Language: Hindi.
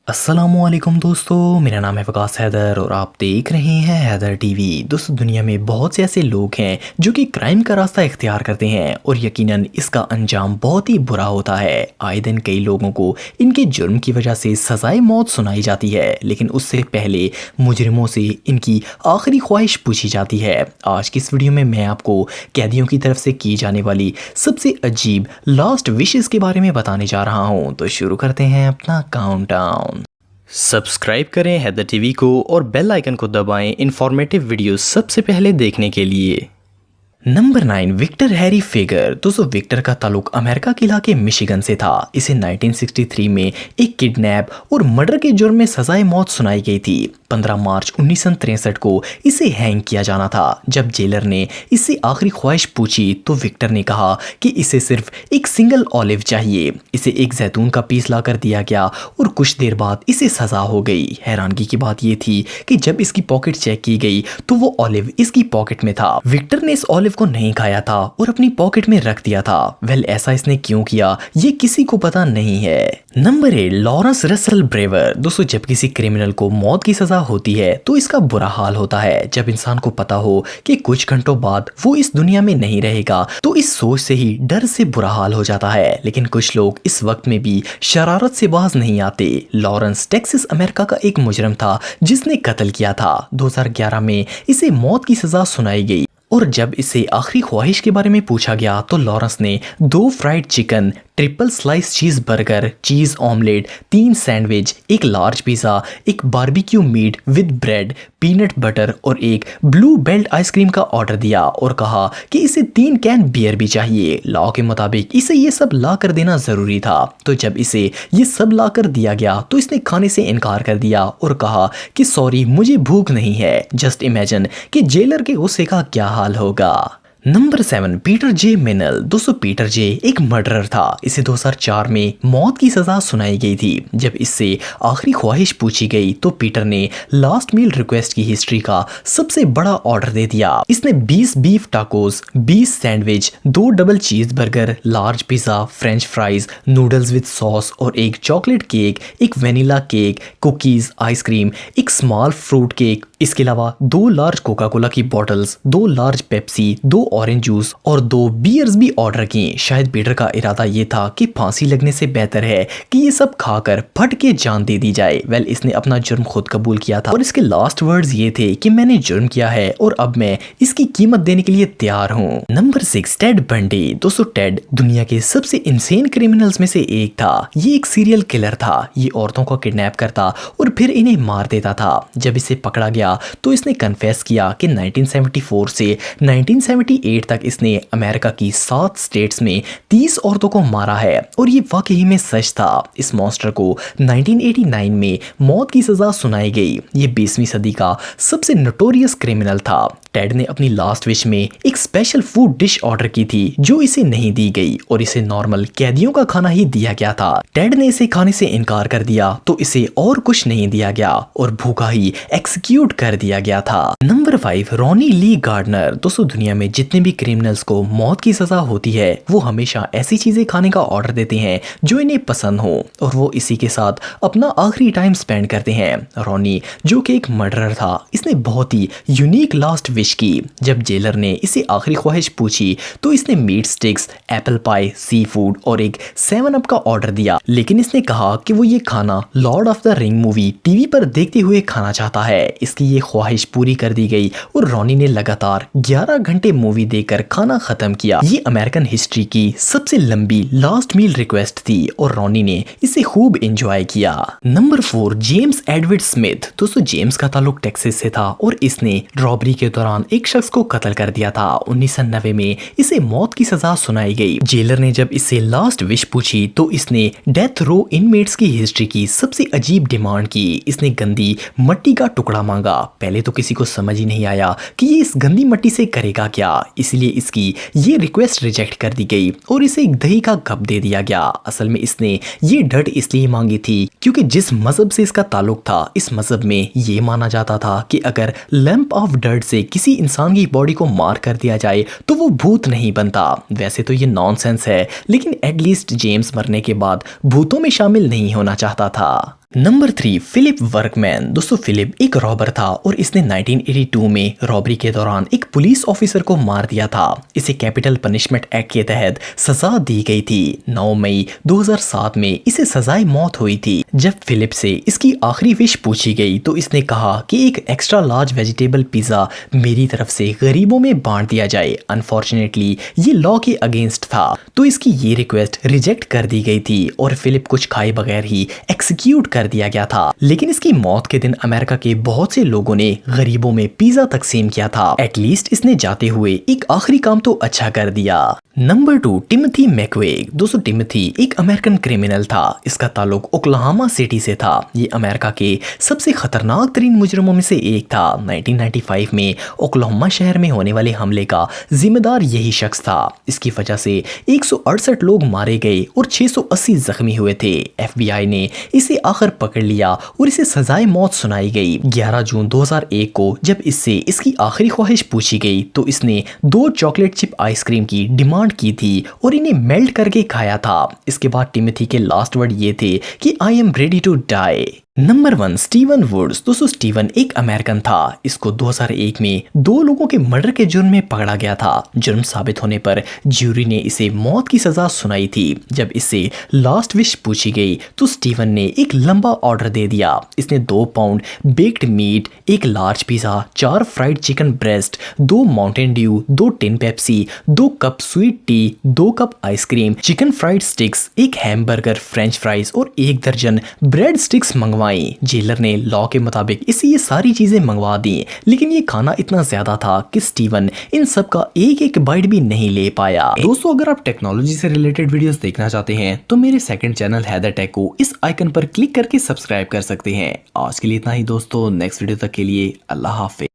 अस्सलामुअलैकुम दोस्तों, मेरा नाम है वकास हैदर और आप देख रहे हैं हैदर टीवी। दोस्तों, दुनिया में बहुत से ऐसे लोग हैं जो कि क्राइम का रास्ता इख्तियार करते हैं और यकीनन इसका अंजाम बहुत ही बुरा होता है। आए दिन कई लोगों को इनके जुर्म की वजह से सजाए मौत सुनाई जाती है, लेकिन उससे पहले मुजरिमों से इनकी आखिरी ख्वाहिश पूछी जाती है। आज की इस वीडियो में मैं आपको कैदियों की तरफ से की जाने वाली सबसे अजीब लास्ट विशेस के बारे में बताने जा रहा हूँ। तो शुरू करते हैं अपना काउंटडाउन। सब्सक्राइब करें हैदर टीवी को और बेल आइकन को दबाएं इंफॉर्मेटिव वीडियो सबसे पहले देखने के लिए। Number 9, Victor Harry Feguer. दोस्तों, विक्टर का ताल्लुक अमेरिका के इलाके मिशिगन से था। इसे 1963 में एक किडनैप और मर्डर के जुर्म में सजाए मौत सुनाई गई थी। 15 मार्च 1963 को इसे हैंग किया जाना था। जब जेलर ने इससे आखिरी ख्वाहिश पूछी तो विक्टर ने कहा कि इसे सिर्फ एक सिंगल ऑलिव चाहिए। इसे एक जैतून का पीस लाकर दिया गया और कुछ देर बाद इसे सजा हो गई। हैरानगी की बात यह थी कि जब इसकी पॉकेट चेक की गई तो वो ऑलिव इसकी पॉकेट में था। विक्टर ने इस ऑलिव को नहीं खाया था और अपनी पॉकेट में रख दिया था। वेल, ऐसा इसने क्यों किया ये किसी को पता नहीं है। Number 8, Lawrence Russell Brewer. दोस्तों, जब किसी क्रिमिनल को मौत की सजा होती है तो इसका बुरा हाल होता है। जब इंसान को पता हो कि कुछ घंटों बाद वो इस दुनिया में नहीं रहेगा तो इस सोच से ही डर से बुरा हाल हो जाता है। लेकिन कुछ लोग इस वक्त में भी शरारत से बाज नहीं आते। लॉरेंस टेक्सास अमेरिका का एक मुजरिम था जिसने कत्ल किया था। 2011 में इसे मौत की सजा सुनाई गई और जब इसे आखिरी ख्वाहिश के बारे में पूछा गया तो लॉरेंस ने 2 fried chicken, triple slice cheese burger, cheese omelette, 3 sandwich, एक लार्ज पिज़्ज़ा, एक barbecue meat with bread, peanut butter और एक ब्लू बेल्ट आइसक्रीम का ऑर्डर दिया और कहा कि इसे 3 कैन बियर भी चाहिए। लॉ के मुताबिक इसे ये सब ला कर देना जरूरी था। तो जब इसे ये सब ला कर दिया गया तो इसने खाने से इनकार कर दिया और कहा कि सॉरी, मुझे भूख नहीं है। जस्ट इमेजिन कि जेलर के गुस्से का क्या हाल होगा। नंबर 7, पीटर जे मिनल। दोस्तों, पीटर जे एक मर्डरर था। इसे 2004 में मौत की सजा सुनाई गई थी। जब इससे आखिरी ख्वाहिश पूछी गई तो पीटर ने लास्ट मील रिक्वेस्ट की हिस्ट्री का सबसे बड़ा ऑर्डर दे दिया। इसने 20 बीफ टाकोस, 20 सैंडविच, 2 डबल चीज burger, large pizza, French fries, noodles with sauce और एक चॉकलेट केक, एक वेनिला केक, कुकीज, आइसक्रीम, एक स्मॉल फ्रूट केक, इसके अलावा 2 लार्ज कोका कोला की bottles, 2 large Pepsi, 2 orange juice और 2 बियर्स भी ऑर्डर की। शायद पीटर का इरादा ये था कि फांसी लगने से बेहतर है कि ये सब खाकर फट के जान दे दी जाए। वेल, इसने अपना जुर्म खुद कबूल किया था और इसके लास्ट वर्ड्स ये थे कि मैंने जुर्म किया है और अब मैं इसकी कीमत देने के लिए तैयार हूँ। Number 6, Ted Bundy. दोस्तों, टेड दुनिया के सबसे इंसेन क्रिमिनल्स में से एक था। ये एक सीरियल किलर था। ये औरतों को किडनैप करता और फिर इन्हें मार देता था। जब इसे पकड़ा गया तो इसने कन्फेस किया कि 1974 से 1978 तक इसने अमेरिका की 7 स्टेट्स में 30 औरतों को मारा है और ये वाकई में सच था। इस मॉन्स्टर को 1989 में मौत की सजा सुनाई गई। ये 20वीं सदी का सबसे नोटोरियस क्रिमिनल था। टेड ने अपनी लास्ट विश में एक स्पेशल फूड डिश ऑर्डर की थी जो इसे नहीं दी गई और इसे नॉर्मल कैदियों का खाना ही दिया गया था। टेड ने इसे खाने से इनकार कर दिया तो इसे और कुछ नहीं दिया गया और भूखा ही एक्सिक्यूट कर दिया गया था। नंबर 5, रॉनी ली गार्डनर। दोस्तों, दुनिया में जितने भी क्रिमिनल्स को मौत की सजा होती है वो हमेशा ऐसी चीजें खाने का ऑर्डर देते हैं जो इन्हें पसंद हो और वो इसी के साथ अपना आखिरी टाइम स्पेंड करते हैं। रॉनी, जो कि एक मर्डरर था, इसने बहुत ही यूनिक लास्ट विश की। जब जेलर ने इसे आखिरी ख्वाहिश पूछी तो इसने meet sticks, apple pie, sea food और एक 7 अप का ऑर्डर दिया। लेकिन इसने कहा कि वो ये खाना Lord of the ring movie TV पर देखते हुए खाना चाहता है। इसकी ये ख्वाहिश पूरी कर दी गई और रॉनी ने लगातार 11 घंटे मूवी देखकर खाना खत्म किया। ये अमेरिकन हिस्ट्री की सबसे लंबी लास्ट मील रिक्वेस्ट थी और रॉनी ने इसे खूब एंजॉय किया। Number 4, James Edward Smith. दोस्तों, जेम्स का ताल्लुक टेक्सास से था और इसने रॉबरी के दौरान एक शख्स को कत्ल कर दिया था। 1990 में इसे मौत की सजा सुनाई गई। जेलर ने जब इससे लास्ट विश पूछी तो इसने डेथ रो इनमेट्स की हिस्ट्री की सबसे अजीब डिमांड की। इसने गंदी मट्टी का टुकड़ा मांगा। पहले तो किसी को समझ ही नहीं आया कि ये इस गंदी मट्टी से करेगा क्या, इसलिए इसकी ये रिक्वेस्ट रिजेक्ट कर दी गई और इसे एक दही का कप दे दिया गया। असल में इसने ये डर्ट इसलिए मांगी थी क्योंकि जिस मजहब से इसका ताल्लुक था, इस मजहब में ये माना जाता था कि अगर लैंप ऑफ डर्ट से किसी इंसान की बॉडी को मार कर दिया जाए तो वो भूत नहीं बनता। वैसे तो ये नॉनसेंस है, लेकिन एटलीस्ट जेम्स मरने के बाद भूतों में शामिल नहीं होना चाहता था। Number 3, Philip Workman. दोस्तों फिलिप एक रॉबर था और इसने 1982 में रॉबरी के दौरान एक पुलिस ऑफिसर को मार दिया था। इसे कैपिटल पनिशमेंट एक्ट के तहत सजा दी गई थी। 9 मई 2007 में इसे सजाए मौत हुई थी। जब फिलिप से इसकी आखिरी विश पूछी गई तो इसने कहा कि एक एक्स्ट्रा लार्ज वेजिटेबल पिज्जा मेरी तरफ से गरीबों में बांट दिया जाए। अनफॉर्चुनेटली ये लॉ के अगेंस्ट था तो इसकी ये रिक्वेस्ट रिजेक्ट कर दी गई थी और फिलिप कुछ खाए बगैर ही एक्सिक्यूट कर दिया गया था। लेकिन इसकी मौत के दिन अमेरिका के बहुत से लोगों ने गरीबों में पिज्जा तकसीम किया था। एटलीस्ट इसने जाते हुए एक आखिरी काम तो अच्छा कर दिया। Number 2, Timothy McVeigh. दोस्तों टिमोथी एक अमेरिकन क्रिमिनल था। इसका ताल्लुक ओक्लाहोमा सिटी से था। ये अमेरिका के सबसे खतरनाक तरीन मुजरिमों में से एक था। 1995 में ओक्लाहोमा शहर में होने वाले हमले का जिम्मेदार यही शख्स था। इसकी वजह से 168 लोग मारे गए और 680 जख्मी हुए थे। FBI ने इसे आखिर पकड़ लिया और इसे सजाए मौत सुनाई गई। 11 जून 2001 को जब इससे इसकी आखिरी ख्वाहिश पूछी गई तो इसने 2 चॉकलेट चिप आइसक्रीम की डिमांड की थी और इन्हें मेल्ट करके खाया था। इसके बाद टिमोथी के लास्ट वर्ड ये थे कि I am ready to die. Number 1, Steven Woods. दोस्तों स्टीवन एक अमेरिकन था। इसको 2001 में 2 लोगों के मर्डर के जुर्म में पकड़ा गया था। जुर्म साबित होने पर ज्यूरी ने इसे मौत की सजा सुनाई थी। जब इससे लास्ट विश पूछी गई तो स्टीवन ने एक लंबा ऑर्डर दे दिया। इसने 2 pound baked meat, 1 large pizza, 4 fried chicken breast, 2 Mountain Dew, 2 tin Pepsi, 2 cup sweet tea, 2 cup ice cream, chicken fried sticks, 1 hamburger, French fries और 1 दर्जन ब्रेड स्टिक्स मंगवा। जेलर ने लॉ के मुताबिक इसे ये सारी चीजें मंगवा दी, लेकिन ये खाना इतना ज्यादा था कि स्टीवन इन सब का एक एक बाइट भी नहीं ले पाया। दोस्तों अगर आप टेक्नोलॉजी से रिलेटेड वीडियोस देखना चाहते हैं तो मेरे सेकंड चैनल हैदर टेक को इस आइकन पर क्लिक करके सब्सक्राइब कर सकते हैं। आज के लिए इतना ही दोस्तों, नेक्स्ट वीडियो तक के लिए अल्लाह हाफिज।